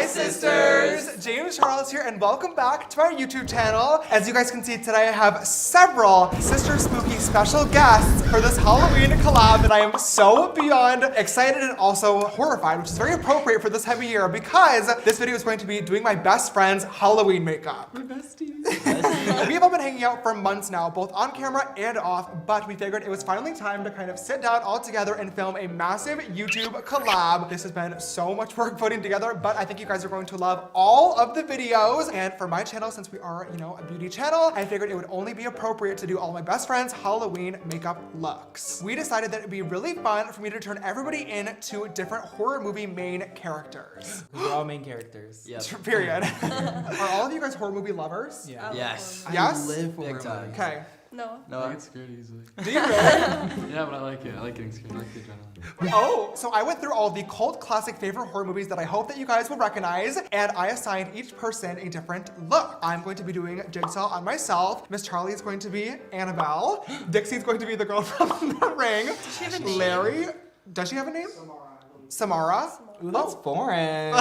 Hi sisters! James Charles here and welcome back to our YouTube channel. As you guys can see today I have several Sister Spooky special guests for this Halloween collab that I am so beyond excited and also horrified, which is very appropriate for this time of year because this video is going to be doing my best friend's Halloween makeup. We're besties. We have all been hanging out for months now, both on camera and off, but we figured it was finally time to kind of sit down all together and film a massive YouTube collab. This has been so much work putting together, but I think you guys are going to love all of the videos. And for my channel, since we are, a beauty channel, I figured it would only be appropriate to do all my best friends' Halloween makeup looks. We decided that it'd be really fun for me to turn everybody into different horror movie main characters. We're all main characters. Yep. Period. Are all of you guys horror movie lovers? Yeah. Yes. I live for Big time. Okay. No. I get scared easily. Do you really? Yeah, but I like it. I like getting scared. I like the adrenaline. Oh, so I went through all the cult classic favorite horror movies that I hope that you guys will recognize, and I assigned each person a different look. I'm going to be doing Jigsaw on myself. Miss Charlie is going to be Annabelle. Dixie's going to be the girl from The Ring. Does she have a name? Larry, does she have a name? Samara. Ooh, that's foreign.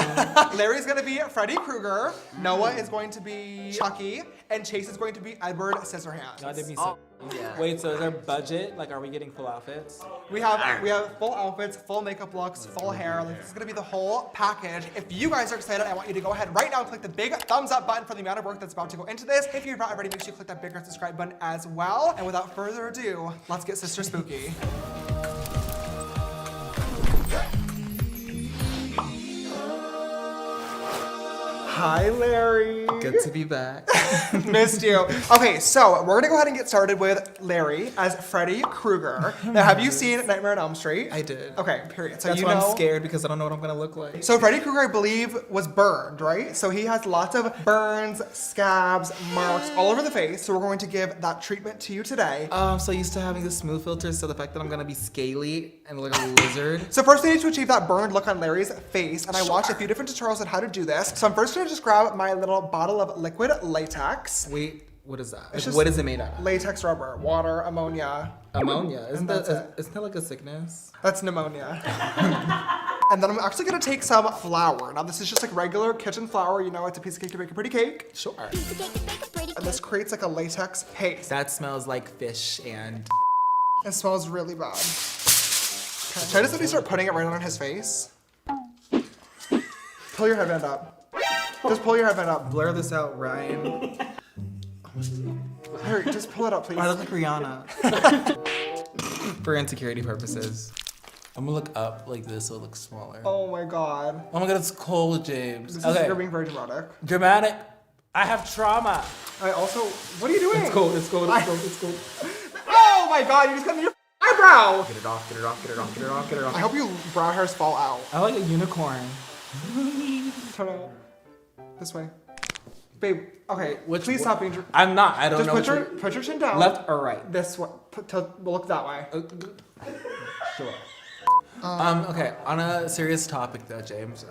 Larry's gonna be Freddy Krueger. Noah is going to be Chucky, and Chase is going to be Edward Scissorhands. God, that'd be so. Wait, so is there budget? Like, are we getting full outfits? We have full outfits, full makeup looks, full hair. Like, this is gonna be the whole package. If you guys are excited, I want you to go ahead right now and click the big thumbs up button for the amount of work that's about to go into this. If you're not already, make sure you click that bigger subscribe button as well. And without further ado, let's get Sister Spooky. Hi, Larry. Good to be back. Missed you. Okay, so we're gonna go ahead and get started with Larry as Freddy Krueger. Now, have you seen Nightmare on Elm Street? I did. Okay, period. So That's you why know. I'm scared because I don't know what I'm gonna look like. So Freddy Krueger, I believe, was burned, right? So he has lots of burns, scabs, marks all over the face. So we're going to give that treatment to you today. I'm so used to having the smooth filters, so the fact that I'm gonna be scaly and look like a lizard. So first we need to achieve that burned look on Larry's face, and I watched a few different tutorials on how to do this. So I'm first gonna just grab my little bottle of liquid latex. Wait, what is that? It's Like, what is it made out of? Latex rubber, water, ammonia. Ammonia. Isn't that's that like a sickness? That's pneumonia. And then I'm actually gonna take some flour. Now this is just like regular kitchen flour. You know, it's a piece of cake to bake a pretty cake. Sure. And this creates like a latex paste. That smells like fish and. It smells really bad. Okay. Should I just let me start putting it right on his face? Pull your headband up. Just pull your headband up. Blur this out, Ryan. Hurry, just pull it up, please. I look like Rihanna. For insecurity purposes. I'm gonna look up like this so it looks smaller. Oh my god. Oh my god, it's cold, James. This is, you're being very dramatic. Dramatic. I have trauma. I also, what are you doing? It's cold, it's cold, it's cold, it's cold. Oh my god, you just got in your eyebrow. Get it off, get it off, get it off, get it off, get it off. I hope your brow hairs fall out. I like a unicorn. Turn out. This way. Babe, okay, please stop being I'm not, I don't just know. put your chin down. Left or right? This way. Look that way. Sure. Okay, on a serious topic though, James,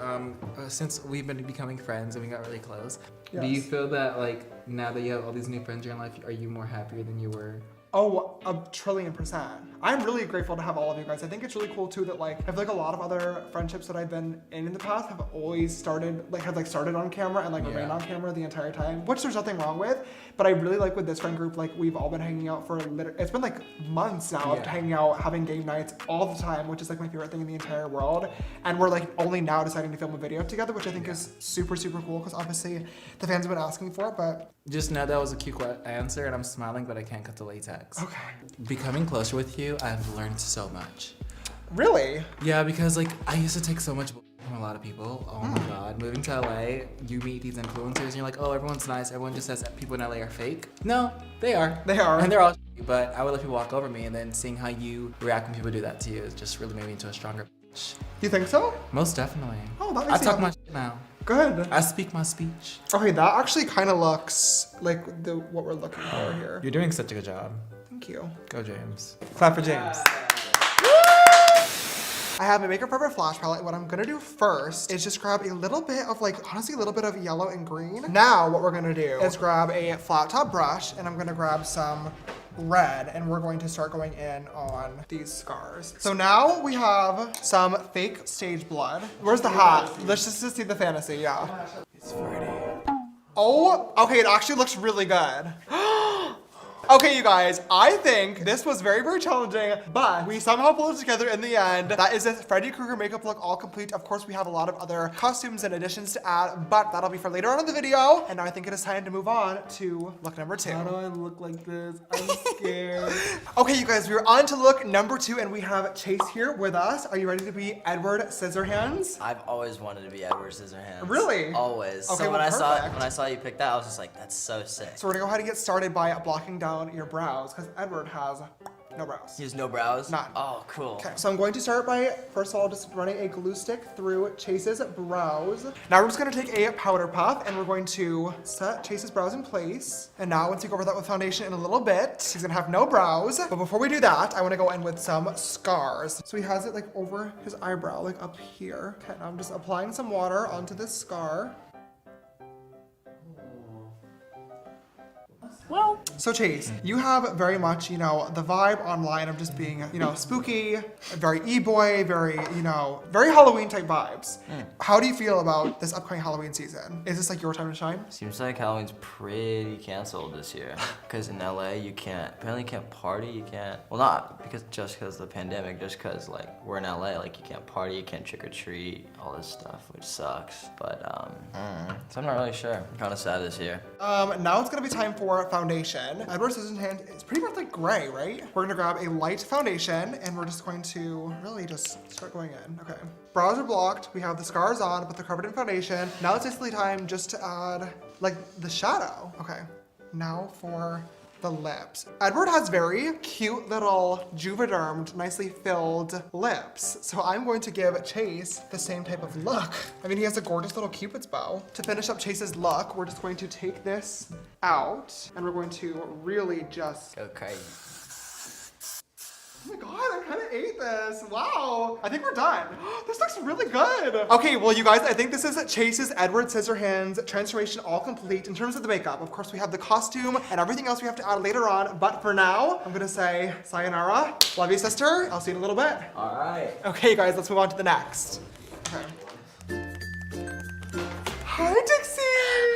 since we've been becoming friends and we got really close, do you feel that like now that you have all these new friends in your life, are you more happier than you were? Oh, 1,000,000,000%. I'm really grateful to have all of you guys. I think it's really cool too that like I feel like a lot of other friendships that I've been in the past have always started on camera and remained on camera the entire time, which there's nothing wrong with. But I really like with this friend group, like we've all been hanging out for it's been like months now of hanging out, having game nights all the time, which is like my favorite thing in the entire world. And we're like only now deciding to film a video together, which I think is super, super cool because obviously the fans have been asking for it, but. Just know that was a cute answer and I'm smiling, but I can't cut the latex. Okay. Becoming closer with you, I've learned so much. Really? Yeah, because like I used to take so much from a lot of people. Oh my god. Moving to LA, you meet these influencers and you're like, oh, everyone's nice. Everyone just says that people in LA are fake. No, they are. They are. And they're all but I would let people walk over me, and then seeing how you react when people do that to you is just really made me into a stronger bitch. You think so? Most definitely. Oh, that I makes talk my shit now. Good. I speak my speech. Okay, that actually kind of looks like what we're looking for here. You're doing such a good job. Thank you. Go, James. Clap for James. I have my Makeup Forever Flash palette, and what I'm gonna do first is just grab a little bit of honestly a little bit of yellow and green. Now what we're gonna do is grab a flat top brush, and I'm gonna grab some red, and we're going to start going in on these scars. So now we have some fake stage blood. Where's the hat? Let's just see the fantasy, yeah. It's pretty. Oh, okay, it actually looks really good. Okay, you guys, I think this was very, very challenging, but we somehow pulled it together in the end. That is a Freddy Krueger makeup look all complete. Of course, we have a lot of other costumes and additions to add, but that'll be for later on in the video. And now I think it is time to move on to look number 2. How do I look like this? I'm scared. Okay, you guys, we're on to look number 2, and we have Chase here with us. Are you ready to be Edward Scissorhands? I've always wanted to be Edward Scissorhands. Really? Always. Okay, So well, when perfect. I saw you pick that, I was just like, that's so sick. So we're gonna go ahead and get started by blocking down your brows, because Edward has no brows. He has no brows? None. Oh, cool. Okay, so I'm going to start by, first of all, just running a glue stick through Chase's brows. Now we're just gonna take a powder puff and we're going to set Chase's brows in place. And now once you go over that with foundation in a little bit, he's gonna have no brows. But before we do that, I wanna go in with some scars. So he has it like over his eyebrow, like up here. Okay, now I'm just applying some water onto this scar. Well, So Chase, you have very much, you know, the vibe online of just being, you know, spooky, very e-boy, very, you know, very Halloween type vibes. How do you feel about this upcoming Halloween season? Is this like your time to shine? Seems like Halloween's pretty canceled this year. Because in LA, apparently you can't party, you can't, well not just because of the pandemic, just because like we're in LA, like you can't party, you can't trick or treat, all this stuff, which sucks. But, so I'm not really sure. I'm kind of sad this year. Now it's gonna be time for foundation. Edward Scissorhands is pretty much like gray, right? We're gonna grab a light foundation and we're just going to really just start going in. Okay. Brows are blocked, we have the scars on, but they're covered in foundation. Now it's basically time just to add like the shadow. Okay, now for the lips. Edward has very cute little juvedermed, nicely filled lips. So I'm going to give Chase the same type of look. I mean, he has a gorgeous little Cupid's bow. To finish up Chase's look, we're just going to take this out and we're going to really just, Go crazy. oh my God, I kind of ate this. Wow. I think we're done. This looks really good. Okay, well, you guys, I think this is Chase's Edward Scissorhands transformation all complete in terms of the makeup. Of course, we have the costume and everything else we have to add later on. But for now, I'm gonna say sayonara. Love you, sister. I'll see you in a little bit. All right. Okay, guys, let's move on to the next. Okay. Hi, Dixie.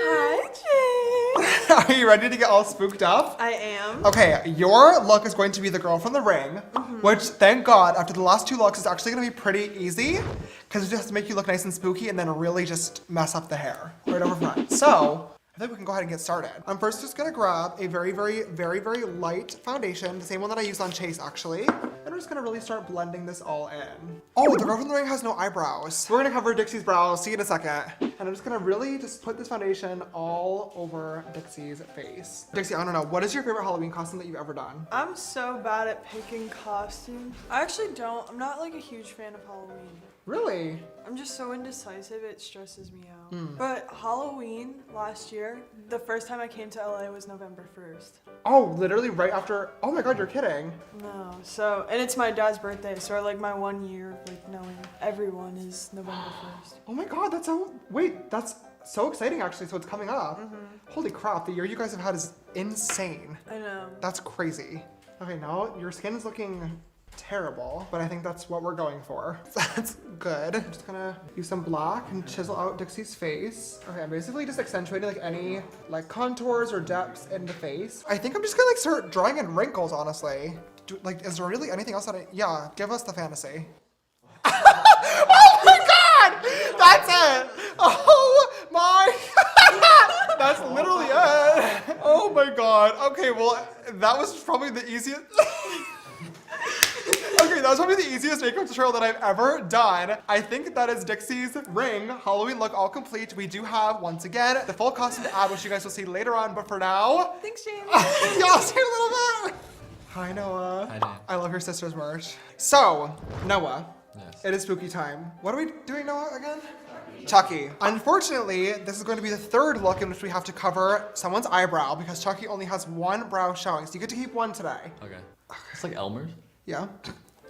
hi, Jane. Are you ready to get all spooked up? I am. Okay, your look is going to be the girl from The Ring, which, thank God, after the last 2 looks, is actually gonna be pretty easy, because it just has to make you look nice and spooky and then really just mess up the hair right over front. So, I think we can go ahead and get started. I'm first just gonna grab a very, very, very, very light foundation, the same one that I used on Chase, actually. And we're just gonna really start blending this all in. Oh, the girl from The Ring has no eyebrows. We're gonna cover Dixie's brows, see you in a second. And I'm just gonna really just put this foundation all over Dixie's face. Dixie, I don't know, what is your favorite Halloween costume that you've ever done? I'm so bad at picking costumes. I actually don't. I'm not like a huge fan of Halloween. Really? I'm just so indecisive, it stresses me out. But Halloween last year, the first time I came to LA was November 1st. Oh, literally right after, oh my God, you're kidding. No, so, and it's my dad's birthday, so like my 1 year of like knowing everyone is November 1st. Oh my God, that's so, wait, that's so exciting actually, so it's coming up. Holy crap, the year you guys have had is insane. I know. That's crazy. Okay, now your skin is looking terrible, but I think that's what we're going for. That's good. I'm just gonna use some black and chisel out Dixie's face. Okay, I'm basically just accentuating like any like contours or depths in the face. I think I'm just gonna like start drawing in wrinkles, honestly. Is there really anything else that yeah, give us the fantasy. Oh my God! That's it! Oh my! That's literally it! Oh my God. Okay, well, that was probably the easiest. Okay, that was probably the easiest makeup tutorial that I've ever done. I think that is Dixie's Ring Halloween look all complete. We do have, once again, the full costume to add, which you guys will see later on. But for now, Thanks, Jane. y'all see a little bit. Hi, Noah. Hi, Jane. I love your sister's merch. So, Noah, Yes. it is spooky time. What are we doing, Noah, again? Chucky. Unfortunately, this is going to be the 3rd look in which we have to cover someone's eyebrow because Chucky only has 1 brow showing. So you get to keep 1 today. Okay. It's like Elmer's. Yeah?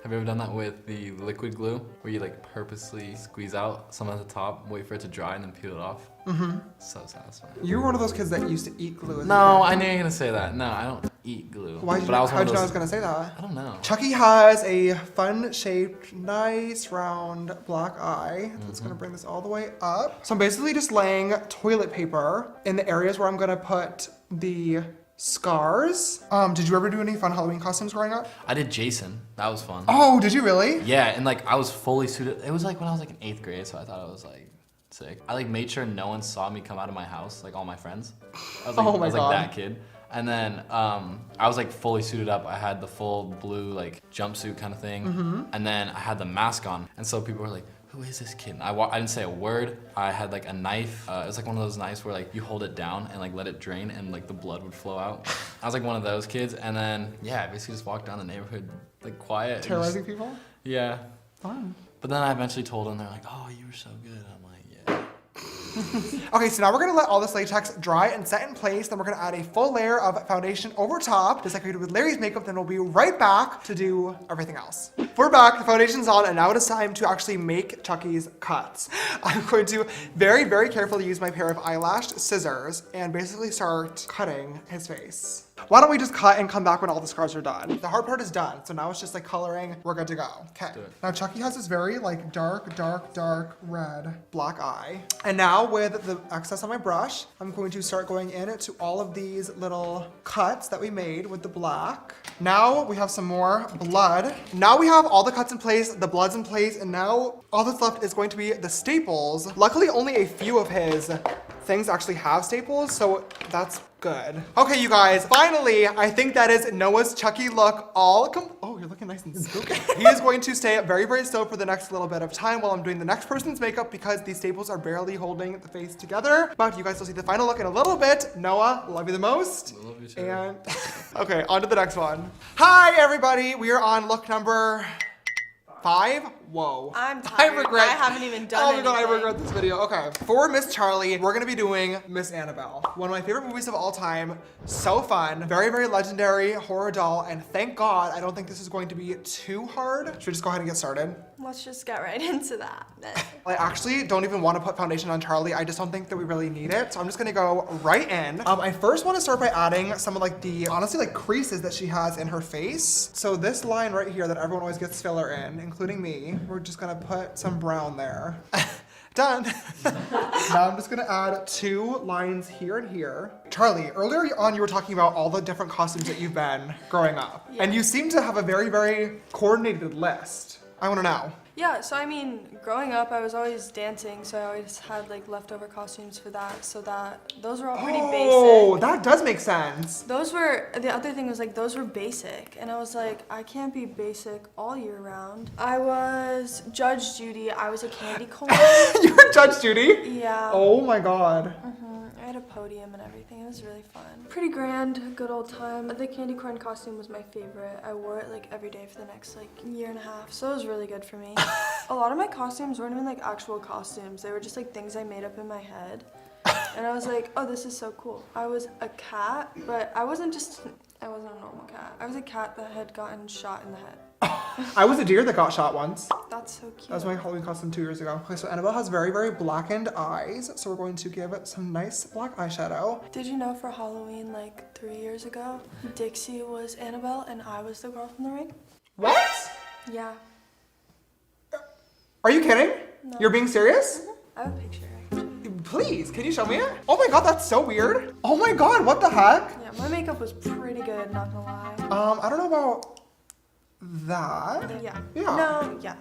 Have you ever done that with the liquid glue? Where you like purposely squeeze out some at the top, wait for it to dry, and then peel it off? Mm-hmm. So satisfying. You were one of those kids that used to eat glue. as a No, kid. I knew you were gonna say that. No, I don't. eat glue. How'd you know I was gonna say that? I don't know. Chucky has a fun-shaped, nice, round black eye. That's gonna bring this all the way up. So I'm basically just laying toilet paper in the areas where I'm gonna put the scars. Did you ever do any fun Halloween costumes growing up? I did Jason. That was fun. Oh, did you really? Yeah, and like I was fully suited. It was like when I was like in 8th grade, so I thought it was like sick. I like made sure no one saw me come out of my house, like all my friends. I was like, Oh my I was God. like that kid. And then I was like fully suited up. I had the full blue like jumpsuit kind of thing. And then I had the mask on. And so people were like, who is this kid? And I didn't say a word. I had like a knife. It was like one of those knives where like you hold it down and like let it drain and like the blood would flow out. I was like one of those kids. And then, yeah, I basically just walked down the neighborhood like quiet. and Terrorizing people? Yeah. Fun. But then I eventually told them, they're like, oh, you were so good. I'm like, yeah. Okay, so now we're gonna let all this latex dry and set in place. Then we're gonna add a full layer of foundation over top, just like we did with Larry's makeup. Then we'll be right back to do everything else. We're back, the foundation's on, and now it is time to actually make Chucky's cuts. I'm going to very, very carefully use my pair of eyelash scissors and basically start cutting his face. Why don't we just cut and come back when all the scars are done? The hard part is done, so now it's just like coloring. We're good to go. Okay. Now Chucky has this very like dark red black eye. And now with the excess on my brush, I'm going to start going into all of these little cuts that we made with the black. Now we have some more blood. Now we have all the cuts in place, the blood's in place, and now all that's left is going to be the staples. Luckily, only a few of his things actually have staples, so that's good. Okay, you guys, finally, I think that is Noah's Chucky look all oh, you're looking nice and spooky. He is going to stay very, very still for the next little bit of time while I'm doing the next person's makeup because these staples are barely holding the face together. But you guys will see the final look in a little bit. Noah, love you the most. I love you too. And okay, on to the next one. Hi, everybody. We are on look number 5. Whoa. I'm tired. I haven't even done Oh my god, I anything. regret this video. Okay. For Miss Charli, we're gonna be doing Miss Annabelle. One of my favorite movies of all time. So fun. Very, very legendary horror doll. And thank God, I don't think this is going to be too hard. Should we just go ahead and get started? Let's just get right into that. I actually don't even want to put foundation on Charli. I just don't think that we really need it. So I'm just gonna go right in. I first want to start by adding some of like the, honestly, like creases that she has in her face. So this line right here that everyone always gets filler in, including me, we're just gonna put some brown there. Done. Now I'm just gonna add 2 lines here and here. Charli, earlier on you were talking about all the different costumes that you've been growing up. Yeah. And you seem to have a very, very coordinated list. I wanna know. Yeah, so I mean, growing up, I was always dancing, so I always had like leftover costumes for that, so that those were all pretty Oh, basic. that does make sense. Those were, the other thing was like, those were basic, and I was like, I can't be basic all year round. I was Judge Judy, I was a candy corn. You were Judge Judy? Yeah. Oh my god. I had a podium and everything. It was really fun. Pretty grand, good old time. The candy corn costume was my favorite. I wore it like every day for the next like year and a half, so it was really good for me. A lot of my costumes weren't even like actual costumes. They were just like things I made up in my head. And I was like, oh, this is so cool. I was a cat, but I wasn't a normal cat. I was a cat that had gotten shot in the head. I was a deer that got shot once. That's so cute. That was my Halloween costume 2 years ago. Okay, so Annabelle has very, very blackened eyes, so we're going to give it some nice black eyeshadow. Did you know for Halloween like 3 years ago, Dixie was Annabelle and I was the girl from The Ring? What? Yeah. Are you kidding? No. You're being serious? I have a picture actually. Please, can you show me it? Oh my god, that's so weird. Oh my god, what the heck? Yeah, my makeup was pretty good, not gonna lie. I don't know about that. Yeah. Yeah. No, yeah.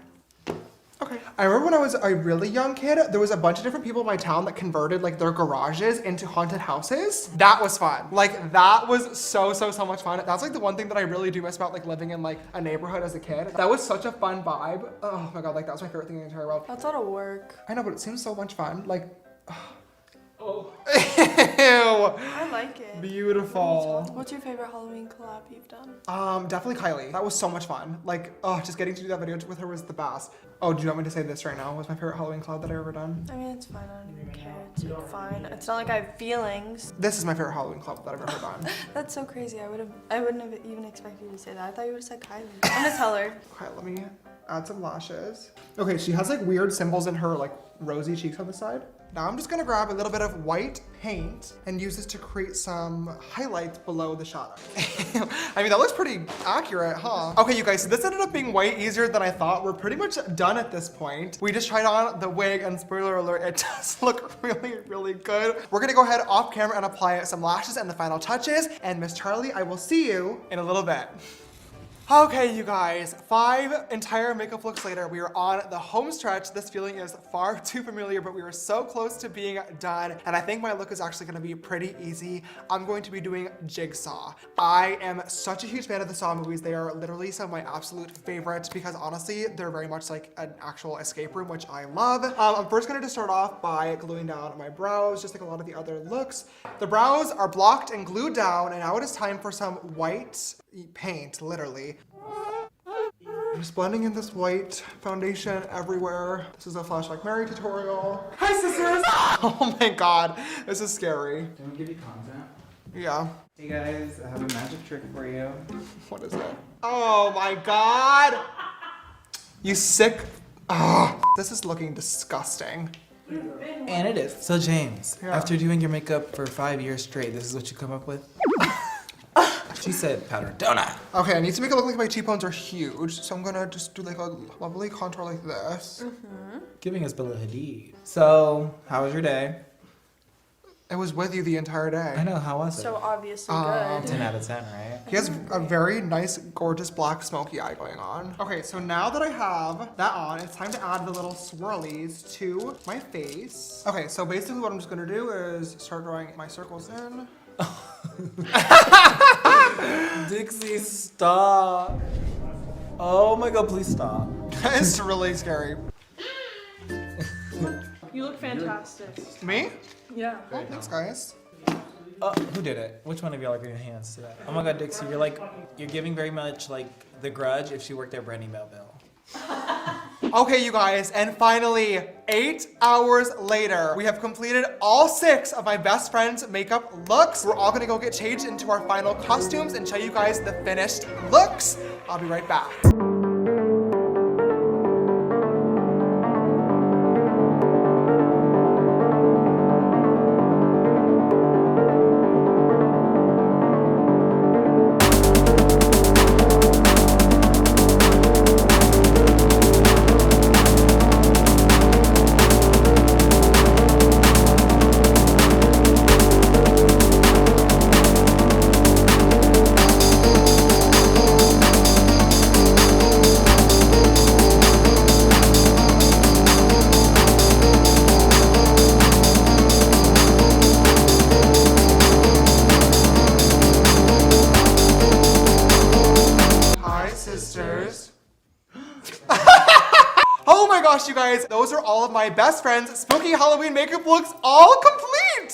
Okay. I remember when I was a really young kid, there was a bunch of different people in my town that converted like their garages into haunted houses. That was fun. Like that was so much fun. That's like the one thing that I really do miss about like living in like a neighborhood as a kid. That was such a fun vibe. Oh my god, like that was my favorite thing in the entire world. That's a lot of work. I know, but it seems so much fun. Like, Oh. ew. I like it. Beautiful. What's your favorite Halloween collab you've done? Definitely Kylie. That was so much fun. Like, oh, just getting to do that video with her was the best. Oh, do you want me to say this right now? Was my favorite Halloween collab that I've ever done? I mean, it's fine. I don't even care. It's like fine. It's not like I have feelings. This is my favorite Halloween collab that I've ever done. That's so crazy. I wouldn't have even expected you to say that. I thought you would have said Kylie. I'm gonna tell her. Okay, let me add some lashes. Okay, she has like weird symbols in her like rosy cheeks on the side. Now I'm just gonna grab a little bit of white paint and use this to create some highlights below the shadow. I mean, that looks pretty accurate, huh? Okay, you guys, so this ended up being way easier than I thought. We're pretty much done at this point. We just tried on the wig and spoiler alert, it does look really, really good. We're gonna go ahead off camera and apply some lashes and the final touches. And Miss Charli, I will see you in a little bit. Okay, you guys, 5 entire makeup looks later, we are on the home stretch. This feeling is far too familiar, but we are so close to being done. And I think my look is actually gonna be pretty easy. I'm going to be doing Jigsaw. I am such a huge fan of the Saw movies. They are literally some of my absolute favorites because honestly, they're very much like an actual escape room, which I love. I'm first gonna just start off by gluing down my brows, just like a lot of the other looks. The brows are blocked and glued down, and now it is time for some white paint, literally. I'm just blending in this white foundation everywhere. This is a Flashback Mary tutorial. Hi, sisters! Oh my god, this is scary. Can we give you content? Yeah. Hey guys, I have a magic trick for you. What is it? Oh my god! You sick. Oh, this is looking disgusting. And it is. So James, Yeah. after doing your makeup for 5 years straight, this is what you come up with? She said powder donut. Okay, I need to make it look like my cheekbones are huge, so I'm gonna just do like a lovely contour like this. Giving us Bella Hadid. So, how was your day? I was with you the entire day. I know, how was it? So obviously good. 10 out of 10, right? He has a very nice, gorgeous black smoky eye going on. Okay, so now that I have that on, it's time to add the little swirlies to my face. Okay, so basically what I'm just gonna do is start drawing my circles in. Dixie, stop. Oh my god, please stop. It's really scary. You look fantastic. Me? Yeah. Oh, thanks, guys. Who did it? Which one of y'all are giving hands to that? Oh my god, Dixie, you're giving very much like The Grudge if she worked at Brandy Melville. Okay, you guys, and finally, 8 hours later, we have completed all 6 of my best friend's makeup looks. We're all gonna go get changed into our final costumes and show you guys the finished looks. I'll be right back. Gosh, you guys, those are all of my best friends' spooky Halloween makeup looks all complete.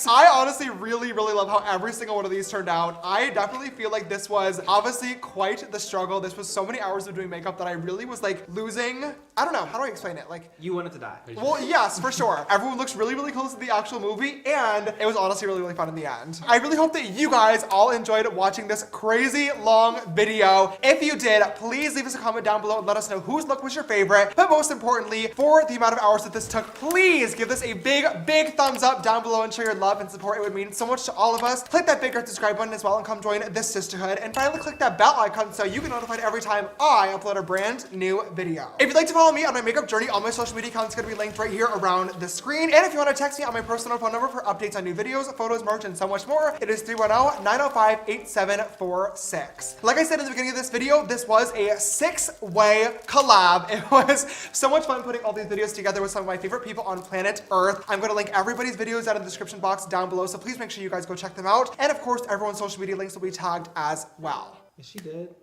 I honestly really love how every single one of these turned out. I definitely feel like this was obviously quite the struggle. This was so many hours of doing makeup that I really was like losing. I don't know, how do I explain it? Like, You wanted to die. well, yes, for sure. Everyone looks really close to the actual movie, and it was honestly really fun in the end. I really hope that you guys all enjoyed watching this crazy long video. If you did, please leave us a comment down below and let us know whose look was your favorite. But most importantly, for the amount of hours that this took, please give this a big thumbs up down below and show your love and support. It would mean so much to all of us. Click that big red subscribe button as well and come join this sisterhood. And finally, click that bell icon so you get notified every time I upload a brand new video. If you'd like to follow me on my makeup journey, all my social media accounts are going to be linked right here around the screen. And if you want to text me on my personal phone number for updates on new videos, photos, merch, and so much more, it is 310-905-8746. Like I said in the beginning of this video, this was a 6-way collab. It was so much fun putting all these videos together with some of my favorite people on planet Earth. I'm going to link everybody's videos down in the description box down below, so please make sure you guys go check them out. And of course, everyone's social media links will be tagged as well. Yes, she did.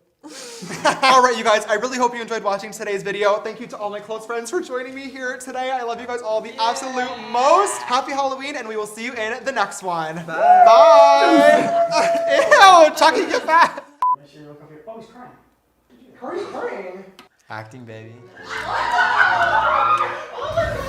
All right, you guys, I really hope you enjoyed watching today's video. Thank you to all my close friends for joining me here today. I love you guys all the absolute most. Happy Halloween, and we will see you in the next one. Bye. Bye. Ew, Chucky, get back. Oh, he's crying. How are you crying? Acting, baby. Oh my God.